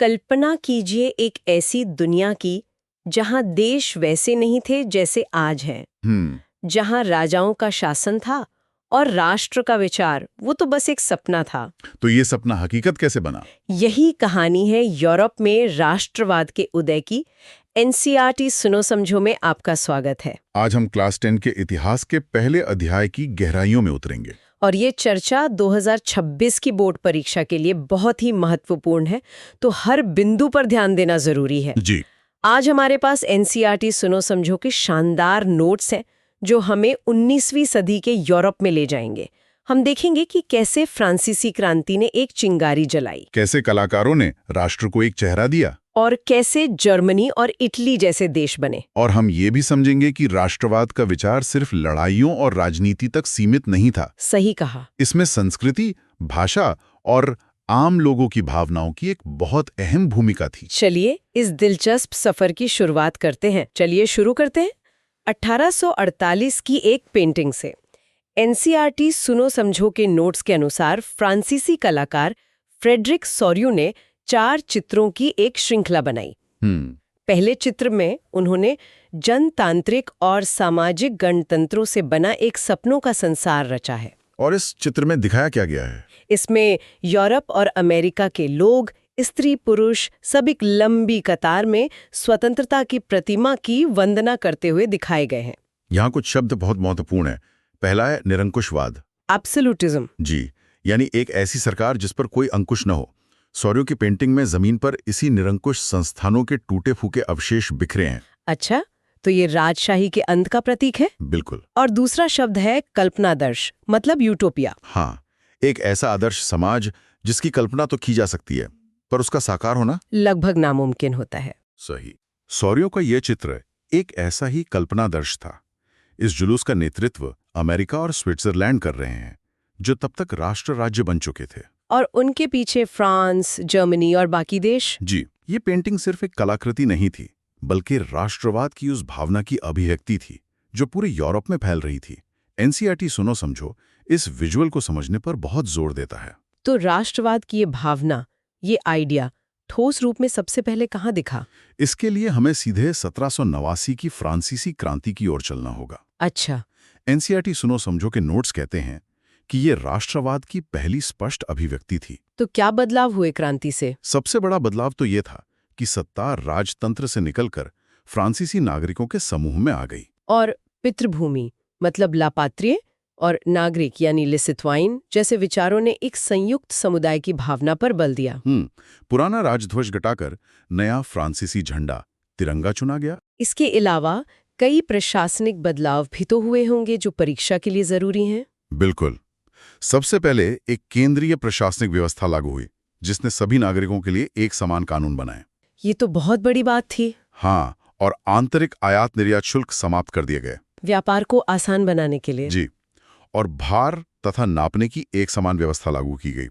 कल्पना कीजिए एक ऐसी दुनिया की जहां देश वैसे नहीं थे जैसे आज हैं, जहां राजाओं का शासन था और राष्ट्र का विचार वो तो बस एक सपना था। तो ये सपना हकीकत कैसे बना? यही कहानी है यूरोप में राष्ट्रवाद के उदय की। एनसीईआरटी सुनो समझो में आपका स्वागत है। आज हम क्लास 10 के इतिहास के पहले अध्याय की गहराइयों में उतरेंगे। और ये चर्चा 2026 की बोर्ड परीक्षा के लिए बहुत ही महत्वपूर्ण है, तो हर बिंदु पर ध्यान देना जरूरी है। जी। आज हमारे पास एनसीईआरटी सुनो समझो के शानदार नोट्स हैं जो हमें 19वीं सदी के यूरोप में ले जाएंगे। हम देखेंगे कि कैसे फ्रांसीसी क्रांति ने एक चिंगारी जलाई, कैसे कलाकारों ने राष्ट्र को एक चेहरा दिया, और कैसे जर्मनी और इटली जैसे देश बने। और हम ये भी समझेंगे कि राष्ट्रवाद का विचार सिर्फ लड़ाइयों और राजनीति तक सीमित नहीं था। सही कहा। इसमें संस्कृति, भाषा और आम लोगों की भावनाओं की एक बहुत अहम भूमिका थी। चलिए इस दिलचस्प सफर की शुरुआत करते हैं। चलिए शुरू करते हैं 1848 की एक पेंटिंग से। एनसीईआरटी सुनो समझो के नोट्स के अनुसार फ्रांसीसी कलाकार फ्रेडरिक सोर्यू ने 4 चित्रों की एक श्रृंखला बनाई। पहले चित्र में उन्होंने जनतांत्रिक और सामाजिक गणतंत्रों से बना एक सपनों का संसार रचा है। और इस चित्र में दिखाया क्या गया है? इसमें यूरोप और अमेरिका के लोग, स्त्री पुरुष सब एक लंबी कतार में स्वतंत्रता की प्रतिमा की वंदना करते हुए दिखाए गए हैं। यहाँ कुछ शब्द बहुत महत्वपूर्ण है। पहला है निरंकुशवाद, एब्सोल्यूटिज्म। जी, यानी एक ऐसी सरकार जिस पर कोई अंकुश न हो। सोर्यू की पेंटिंग में जमीन पर इसी निरंकुश संस्थानों के टूटे फूटे अवशेष बिखरे हैं। अच्छा, तो ये राजशाही के अंत का प्रतीक है? बिल्कुल। और दूसरा शब्द है कल्पनादर्श, मतलब यूटोपिया। हाँ, एक ऐसा आदर्श समाज जिसकी कल्पना तो की जा सकती है, पर उसका साकार होना लगभग नामुमकिन होता है। सही। सोर्यू का यह चित्र एक ऐसा ही कल्पनादर्श था। इस जुलूस का नेतृत्व अमेरिका और स्विट्जरलैंड कर रहे हैं, जो तब तक राष्ट्र राज्य बन चुके थे। और उनके पीछे फ्रांस, जर्मनी और बाकी देश। जी, ये पेंटिंग सिर्फ एक कलाकृति नहीं थी, बल्कि राष्ट्रवाद की उस भावना की अभिव्यक्ति थी जो पूरे यूरोप में फैल रही थी। एनसीईआरटी सुनो समझो इस विजुअल को समझने पर बहुत जोर देता है। तो राष्ट्रवाद की ये भावना, ये आइडिया ठोस रूप में सबसे पहले कहाँ दिखा? इसके लिए हमें सीधे 1789 की फ्रांसीसी क्रांति की ओर चलना होगा। अच्छा। एनसीईआरटी सुनो समझो के नोट्स कहते हैं कि ये राष्ट्रवाद की पहली स्पष्ट अभिव्यक्ति थी। तो क्या बदलाव हुए क्रांति से? सबसे बड़ा बदलाव तो ये था कि सत्ता राजतंत्र से निकलकर फ्रांसीसी नागरिकों के समूह में आ गई। और पितृभूमि मतलब लापात्रिय और नागरिक यानी लिसिथवाइन जैसे विचारों ने एक संयुक्त समुदाय की भावना पर बल दिया। पुराना राजध्वज घटाकर नया फ्रांसीसी झंडा, तिरंगा चुना गया। इसके अलावा कई प्रशासनिक बदलाव भी तो हुए होंगे जो परीक्षा के लिए जरूरी हैं। बिल्कुल। सबसे पहले एक केंद्रीय प्रशासनिक व्यवस्था लागू हुई, जिसने सभी नागरिकों के लिए एक समान कानून बनाए। ये तो बहुत बड़ी बात थी। हाँ, और आंतरिक आयात निर्यात शुल्क समाप्त कर दिए गए, व्यापार को आसान बनाने के लिए। जी। और भार तथा नापने की एक समान व्यवस्था लागू की गई।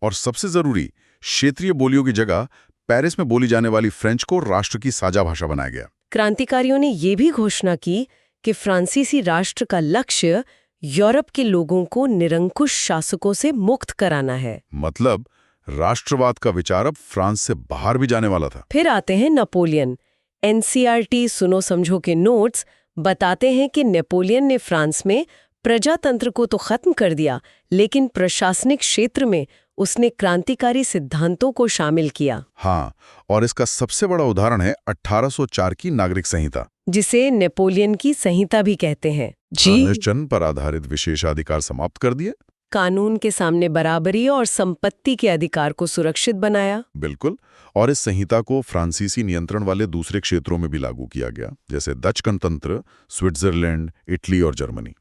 और सबसे जरूरी, क्षेत्रीय बोलियों की जगह पेरिस में बोली जाने वाली फ्रेंच को राष्ट्र की साझा भाषा बनाया गया। क्रांतिकारियों ने ये भी घोषणा की कि फ्रांसीसी राष्ट्र का लक्ष्य यूरोप के लोगों को निरंकुश शासकों से मुक्त कराना है। मतलब राष्ट्रवाद का विचार अब फ्रांस से बाहर भी जाने वाला था। फिर आते हैं नेपोलियन। एनसीईआरटी सुनो समझो के नोट्स बताते हैं कि नेपोलियन ने फ्रांस में प्रजातंत्र को तो खत्म कर दिया, लेकिन प्रशासनिक क्षेत्र में उसने क्रांतिकारी सिद्धांतों को शामिल किया। हाँ, और इसका सबसे बड़ा उदाहरण है 1804 की नागरिक संहिता, जिसे नेपोलियन की संहिता भी कहते हैं। निश्चन पर आधारित विशेषाधिकार समाप्त कर दिए, कानून के सामने बराबरी और संपत्ति के अधिकार को सुरक्षित बनाया। बिल्कुल। और इस संहिता को फ्रांसीसी नियंत्रण वाले दूसरे क्षेत्रों में भी लागू किया गया, जैसे डच गणतंत्र, स्विट्जरलैंड, इटली और जर्मनी।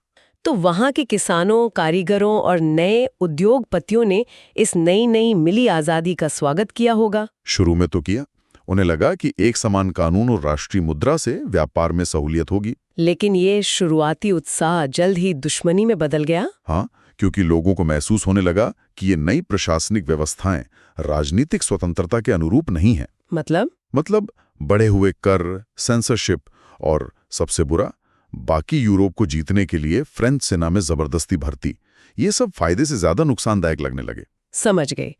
तो वहां के किसानों, कारीगरों और नए उद्योगपतियों ने इस नई मिली आजादी का स्वागत किया होगा। शुरू में तो किया। उन्हें लगा कि एक समान कानून और राष्ट्रीय मुद्रा से व्यापार में सहूलियत होगी। लेकिन ये शुरुआती उत्साह जल्द ही दुश्मनी में बदल गया। हाँ, क्योंकि लोगों को महसूस होने लगा कि ये नई प्रशासनिक व्यवस्थाएं राजनीतिक स्वतंत्रता के अनुरूप नहीं है। मतलब बढ़े हुए कर, सेंसरशिप और सबसे बुरा, बाकी यूरोप को जीतने के लिए फ्रेंच सेना में जबरदस्ती भर्ती, ये सब फायदे से ज्यादा नुकसानदायक लगने लगे। समझ गए।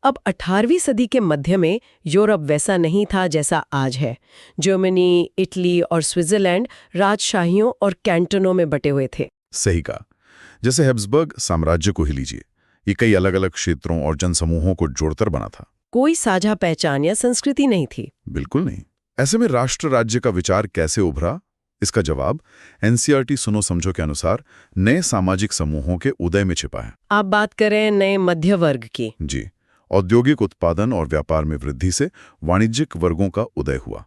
अब 18वीं सदी के मध्य में यूरोप वैसा नहीं था जैसा आज है। जर्मनी, इटली और स्विट्जरलैंड राजशाहियों और कैंटनों में बटे हुए थे। सही कहा। जैसे हैब्सबर्ग साम्राज्य को ही लीजिए, ये कई अलग अलग क्षेत्रों और जनसमूहों को जोड़कर बना था। कोई साझा पहचान या संस्कृति नहीं थी। बिल्कुल नहीं। ऐसे में राष्ट्र राज्य का विचार कैसे उभरा? इसका जवाब एनसीईआरटी सुनो समझो के अनुसार नए सामाजिक समूहों के उदय में छिपा है। आप बात करें नए मध्य वर्ग की। जी, औद्योगिक उत्पादन और व्यापार में वृद्धि से वाणिज्यिक वर्गों का उदय हुआ।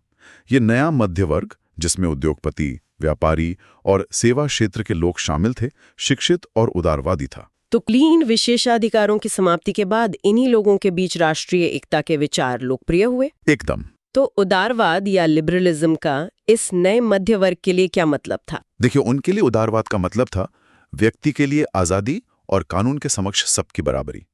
ये नया मध्य वर्ग, जिसमें उद्योगपति, व्यापारी और सेवा क्षेत्र के लोग शामिल थे, शिक्षित और उदारवादी था। तो क्लीन विशेषाधिकारों की समाप्ति के बाद इन्हीं लोगों के बीच राष्ट्रीय एकता के विचार लोकप्रिय हुए। एकदम। तो उदारवाद या लिबरलिज्म का इस नए मध्य वर्ग के लिए क्या मतलब था? देखिए, उनके लिए उदारवाद का मतलब था व्यक्ति के लिए आजादी और कानून के समक्ष सबकी बराबरी।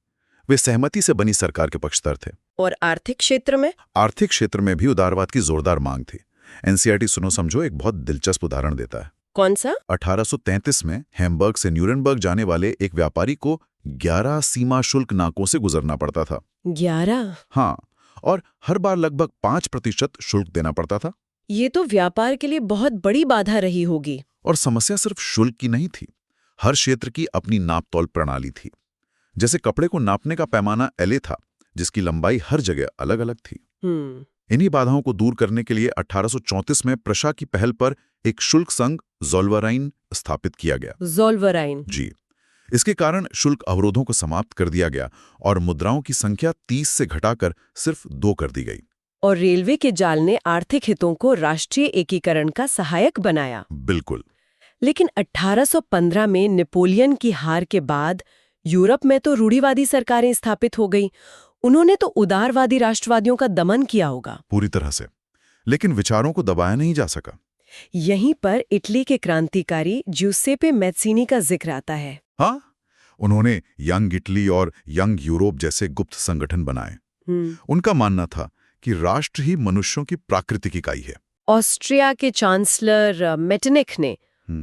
वे सहमति से बनी सरकार के पक्षधर थे। और आर्थिक क्षेत्र में? आर्थिक क्षेत्र में भी उदारवाद की जोरदार मांग थी। एनसीईआरटी सुनो समझो एक बहुत दिलचस्प उदाहरण देता है। कौन सा? 1833 में हैम्बर्ग से न्यूरेमबर्ग जाने वाले एक व्यापारी को 11 सीमा शुल्क नाकों से गुजरना पड़ता था। 11? हाँ, और हर बार लगभग 5% शुल्क देना पड़ता था। ये तो व्यापार के लिए बहुत बड़ी बाधा रही होगी। और समस्या सिर्फ शुल्क की नहीं थी, हर क्षेत्र की अपनी नापतोल प्रणाली थी। जैसे कपड़े को नापने का पैमाना एले था, जिसकी लंबाई हर जगह अलग अलग थी। इन्हीं बाधाओं को दूर करने के लिए 1834 में प्रशा की पहल पर एक शुल्क संघ ज़ोल्वराइन स्थापित किया गया। ज़ोल्वराइन? जी। इसके कारण शुल्क अवरोधों को समाप्त कर दिया गया और मुद्राओं की संख्या 30 से घटाकर सिर्फ 2 कर दी गई। और रेलवे के जाल ने आर्थिक हितों को राष्ट्रीय एकीकरण का सहायक बनाया। बिल्कुल। लेकिन 1815 में नेपोलियन की हार के बाद यूरोप में तो रूढ़िवादी सरकारें स्थापित हो गई। उन्होंने तो उदारवादी राष्ट्रवादियों का दमन किया होगा। पूरी तरह से। लेकिन विचारों को दबाया नहीं जा सका। यहीं पर इटली के क्रांतिकारी ज्यूसेppe मैज़ीनी का जिक्र आता है। हाँ, उन्होंने यंग इटली और यंग यूरोप जैसे गुप्त संगठन बनाए। उनका मानना था कि राष्ट्र ही मनुष्यों की प्राकृतिक इकाई है। ऑस्ट्रिया के चांसलर मेटरनिख ने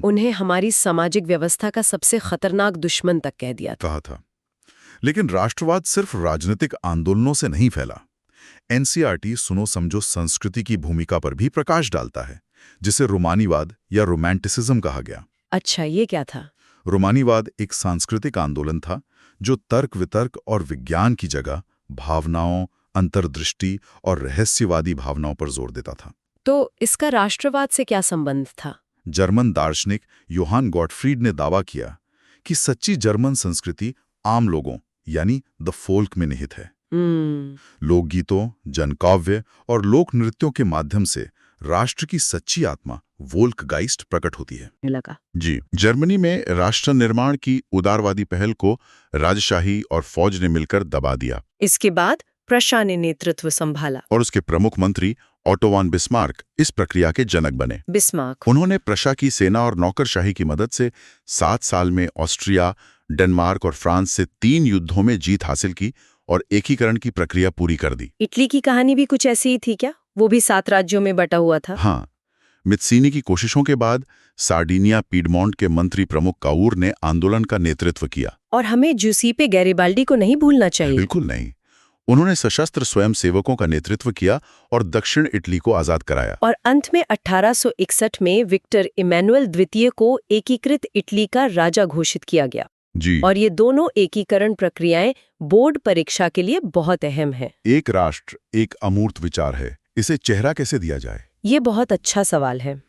उन्हें हमारी सामाजिक व्यवस्था का सबसे खतरनाक दुश्मन तक कह दिया था। लेकिन राष्ट्रवाद सिर्फ राजनीतिक आंदोलनों से नहीं फैला। एनसीईआरटी सुनो समझो संस्कृति की भूमिका पर भी प्रकाश डालता है, जिसे रोमानीवाद या रोमांटिसिज्म कहा गया। अच्छा, ये क्या था? रोमानीवाद एक सांस्कृतिक आंदोलन था जो तर्क वितर्क और विज्ञान की जगह भावनाओं, अंतर्दृष्टि और रहस्यवादी भावनाओं पर जोर देता था। तो इसका राष्ट्रवाद से क्या संबंध था? जर्मन दार्शनिक योहान गॉटफ्रीड ने दावा किया कि सच्ची जर्मन संस्कृति आम लोगों यानी द फोल्क में निहित है। लोकगीतों, जनकाव्य और लोक नृत्यों के माध्यम से राष्ट्र की सच्ची आत्मा वोल्कगाइस्ट प्रकट होती है। लगा। जी। जर्मनी में राष्ट्र निर्माण की उदारवादी पहल को राजशाही और फौज ने मिलकर दबा दिया। इसके बाद प्रशा ने नेतृत्व संभाला और उसके प्रमुख मंत्री ऑटो वॉन बिस्मार्क इस प्रक्रिया के जनक बने। बिस्मार्क। उन्होंने प्रशा की सेना और नौकरशाही की मदद से 7 साल में ऑस्ट्रिया, डेनमार्क और फ्रांस से 3 युद्धों में जीत हासिल की और एकीकरण की प्रक्रिया पूरी कर दी। इटली की कहानी भी कुछ ऐसी ही थी क्या? वो भी 7 राज्यों में बटा हुआ था। हाँ, मित्सीनी की कोशिशों के बाद सार्डिनिया पीडमोंट के मंत्री प्रमुख काउर ने आंदोलन का नेतृत्व किया। और हमें ज्यूसेppe गैरिबाल्डी को नहीं भूलना चाहिए। बिल्कुल नहीं। उन्होंने सशस्त्र स्वयंसेवकों का नेतृत्व किया और दक्षिण इटली को आजाद कराया। और अंत में 1861 में विक्टर इमैनुअल द्वितीय को एकीकृत इटली का राजा घोषित किया गया। जी। और ये दोनों एकीकरण प्रक्रियाएं बोर्ड परीक्षा के लिए बहुत अहम है। एक राष्ट्र एक अमूर्त विचार है, इसे चेहरा कैसे दिया जाए? ये बहुत अच्छा सवाल है।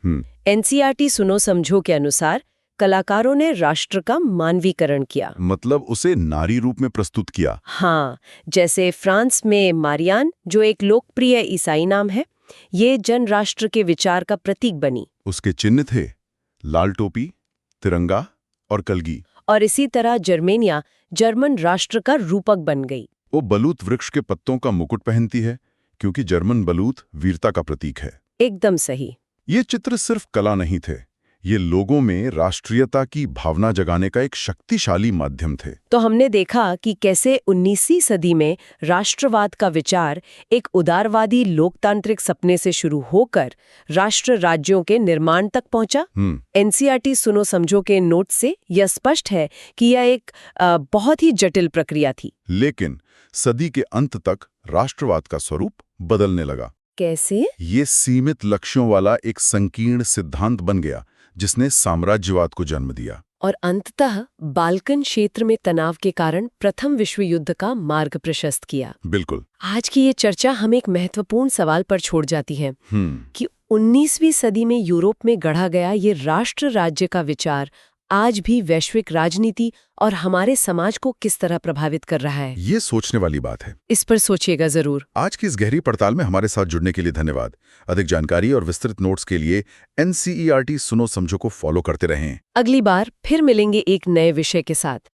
एनसीईआरटी सुनो समझो के अनुसार कलाकारों ने राष्ट्र का मानवीकरण किया। मतलब उसे नारी रूप में प्रस्तुत किया। हाँ, जैसे फ्रांस में मारियान, जो एक लोकप्रिय ईसाई नाम है, ये जन राष्ट्र के विचार का प्रतीक बनी। उसके चिन्ह थे लाल टोपी, तिरंगा और कलगी। और इसी तरह जर्मेनिया जर्मन राष्ट्र का रूपक बन गई। वो बलूत वृक्ष के पत्तों का मुकुट पहनती है क्योंकि जर्मन बलूत वीरता का प्रतीक है। एकदम सही। ये चित्र सिर्फ कला नहीं थे, ये लोगों में राष्ट्रीयता की भावना जगाने का एक शक्तिशाली माध्यम थे। तो हमने देखा कि कैसे 19वीं सदी में राष्ट्रवाद का विचार एक उदारवादी लोकतांत्रिक सपने से शुरू होकर राष्ट्र राज्यों के निर्माण तक पहुंचा। एनसीईआरटी सुनो समझो के नोट से यह स्पष्ट है कि यह एक बहुत ही जटिल प्रक्रिया थी। लेकिन सदी के अंत तक राष्ट्रवाद का स्वरूप बदलने लगा। कैसे? ये सीमित लक्ष्यों वाला एक संकीर्ण सिद्धांत बन गया जिसने साम्राज्यवाद को जन्म दिया और अंततः बाल्कन क्षेत्र में तनाव के कारण प्रथम विश्व युद्ध का मार्ग प्रशस्त किया। बिल्कुल। आज की ये चर्चा हमें एक महत्वपूर्ण सवाल पर छोड़ जाती है कि 19वीं सदी में यूरोप में गढ़ा गया ये राष्ट्र राज्य का विचार आज भी वैश्विक राजनीति और हमारे समाज को किस तरह प्रभावित कर रहा है। ये सोचने वाली बात है। इस पर सोचिएगा जरूर। आज की इस गहरी पड़ताल में हमारे साथ जुड़ने के लिए धन्यवाद। अधिक जानकारी और विस्तृत नोट्स के लिए एनसीईआरटी सुनो समझो को फॉलो करते रहें। अगली बार फिर मिलेंगे एक नए विषय के साथ।